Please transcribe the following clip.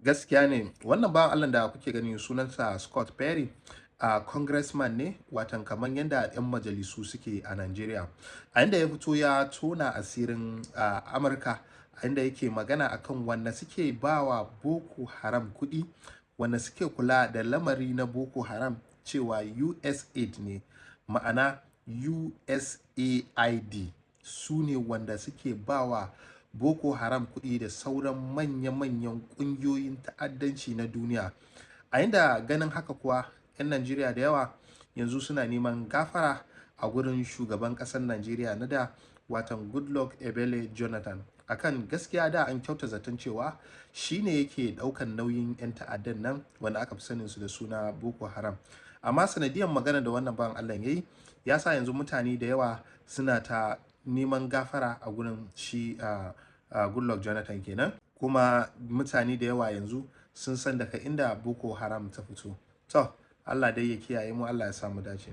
Gaskiya ne, wannan bawan Allah da kuke gani sunansa Scott Perry, a congressman ne, watan kamar yadda 'yan majalisu suke a Najeriya. A inda ya fito ya tona asirin Amurka, a inda yake magana akan wanda suke bawa Boko Haram kuɗi, wanda suke kula da lamari na Boko Haram cewa USAID ne, ma'ana USAID su ne wanda suke bawa Boko Haram kuɗi da sauran manya-manyan ƙungiyoyin ta'addanci na duniya. A inda ganin haka kuwa 'yan Najeriya da yawa yanzu suna neman gafara a gurin shugaban ƙasar Najeriya na da, watan Goodluck Ebele Jonathan. Akan gaskiya da an kyauta zaton cewa shi ne yake ɗaukan nauyin 'yan ta'addan nan wanda aka fi sanin su da suna Boko Haram. Amma sanadiyan magana da wannan bawan Allah ya yi ya sa yanzu mutane da yawa suna ta neman gafara a gurin shi Goodluck Jonathan kenan, kuma mutane da yawa yanzu sun san daga inda Boko Haram ta fito. To Allah dai ya kiyaye mu, Allah ya samu dace.